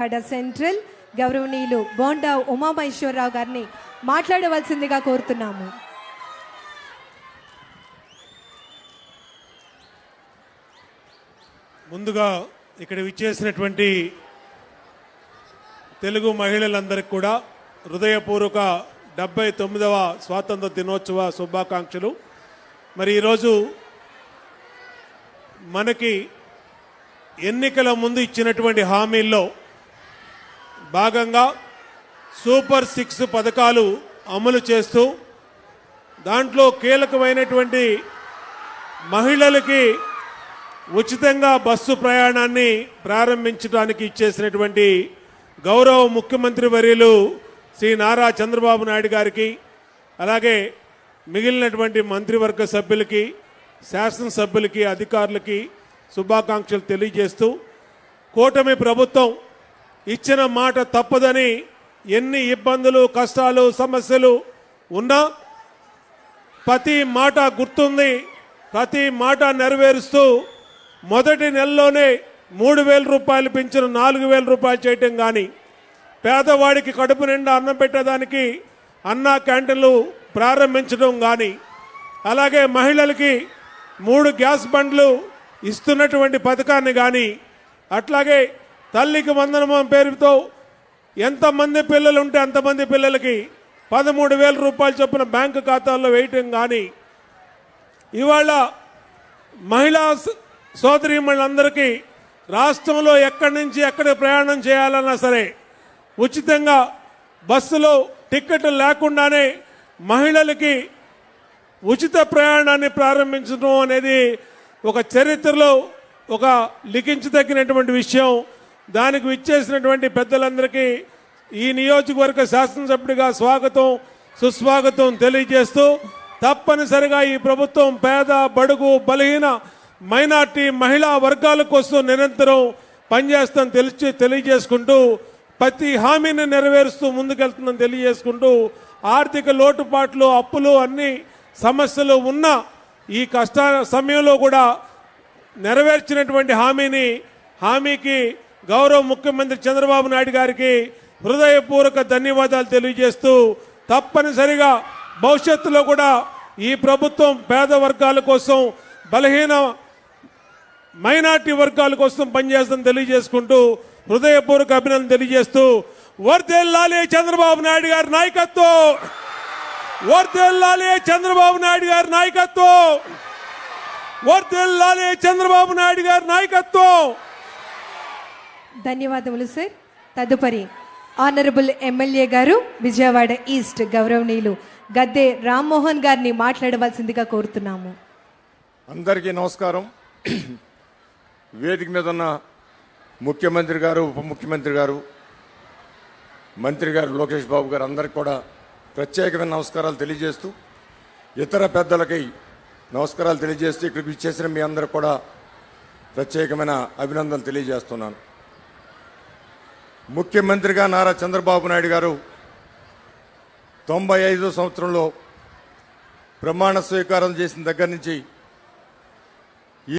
హడ central గౌరవనీయులు బోండా ఉమామహేశ్వరరావు గారిని మాట్లాడవలసిందిగా కోరుతున్నాము. ముందుగా ఇక్కడ విచ్చేసినటువంటి తెలుగు మహిళలందరికీ కూడా హృదయపూర్వక 79వ స్వాతంత్ర దినోత్సవ శుభాకాంక్షలు. మరి ఈరోజు మనకి ఎన్నికల ముందు ఇచ్చినటువంటి హామీల్లో భాగంగా సూపర్ 6 పథకాలు అమలు చేస్తూ దాంట్లో కీలకమైనటువంటి మహిళలకి ఉచితంగా బస్సు ప్రయాణాన్ని ప్రారంభించడానికి ఇచ్చేసినటువంటి గౌరవ ముఖ్యమంత్రి వర్యులు శ్రీ నారా చంద్రబాబు నాయుడు గారికి, అలాగే మిగిలినటువంటి మంత్రివర్గ సభ్యులకి, శాసనసభ్యులకి, అధికారులకి శుభాకాంక్షలు తెలియజేస్తూ, కూటమి ప్రభుత్వం ఇచ్చిన మాట తప్పదని ఎన్ని ఇబ్బందులు, కష్టాలు, సమస్యలు ఉన్నా ప్రతి మాట గుర్తుంది, ప్రతి మాట నెరవేరుస్తూ మొదటి నెలలోనే 3,000 రూపాయలు పెంచిన 4,000 రూపాయలు చేయటం కానీ, పేదవాడికి కడుపు నిండా అన్నం పెట్టడానికి అన్నా క్యాంటీన్లు ప్రారంభించడం కానీ, అలాగే మహిళలకి 3 గ్యాస్ బండ్లు ఇస్తున్నటువంటి పథకాన్ని కానీ, అట్లాగే తల్లికి వందనం పేరుతో ఎంతమంది పిల్లలు ఉంటే అంతమంది పిల్లలకి 13,000 రూపాయలు చొప్పున బ్యాంకు ఖాతాల్లో వేయటం కానీ, ఇవాళ మహిళా సోదరీమణులందరికీ రాష్ట్రంలో ఎక్కడి నుంచి ఎక్కడ ప్రయాణం చేయాలన్నా సరే ఉచితంగా బస్సులో టికెట్ లేకుండానే మహిళలకి ఉచిత ప్రయాణాన్ని ప్రారంభించడం అనేది ఒక చరిత్రలో ఒక లిఖించదగినటువంటి విషయం. దానికి విచ్చేసినటువంటి పెద్దలందరికీ ఈ నియోజకవర్గ శాసనసభ్యుడిగా స్వాగతం, సుస్వాగతం తెలియజేస్తూ, తప్పనిసరిగా ఈ ప్రభుత్వం పేద, బడుగు, బలహీన, మైనార్టీ, మహిళా వర్గాల కోసం నిరంతరం పనిచేస్తామని తెలియజేసుకుంటూ, ప్రతి హామీని నెరవేరుస్తూ ముందుకెళ్తుందని తెలియజేసుకుంటూ, ఆర్థిక లోటుపాట్లు, అప్పులు, అన్ని సమస్యలు ఉన్న ఈ కష్ట సమయంలో కూడా నెరవేర్చినటువంటి హామీకి గౌరవ ముఖ్యమంత్రి చంద్రబాబు నాయుడు గారికి హృదయపూర్వక ధన్యవాదాలు తెలియజేస్తూ, తప్పనిసరిగా భవిష్యత్తులో కూడా ఈ ప్రభుత్వం పేద వర్గాల కోసం, బలహీన మైనార్టీ వర్గాల కోసం పనిచేస్తుందని తెలియజేసుకుంటూ హృదయపూర్వక అభినందన తెలియజేస్తూ, వర్ధిల్లాలి చంద్రబాబు నాయుడు గారి నాయకత్వం, వర్ధిల్లాలి చంద్రబాబు నాయుడు గారి నాయకత్వం, వర్ధిల్లాలి చంద్రబాబు నాయుడు గారి నాయకత్వం. ధన్యవాదములు సార్. తదుపరి ఆనరబుల్ ఎమ్మెల్యే గారు విజయవాడ ఈస్ట్ గౌరవనీయులు గద్దె రామ్మోహన్ గారిని మాట్లాడవలసిందిగా కోరుతున్నాము. అందరికీ నమస్కారం. వేదిక మీద ఉన్న ముఖ్యమంత్రి గారు, ఉప ముఖ్యమంత్రి గారు, మంత్రి గారు లోకేష్ బాబు గారు అందరికి కూడా ప్రత్యేకమైన నమస్కారాలు తెలియజేస్తూ, ఇతర పెద్దలకి నమస్కారాలు తెలియజేస్తూ, ఇక్కడికి ఇచ్చేసిన మీ అందరికి కూడా ప్రత్యేకమైన అభినందనలు తెలియజేస్తున్నాను. ముఖ్యమంత్రిగా నారా చంద్రబాబు నాయుడు గారు 95వ సంవత్సరంలో ప్రమాణ స్వీకారం చేసిన దగ్గర నుంచి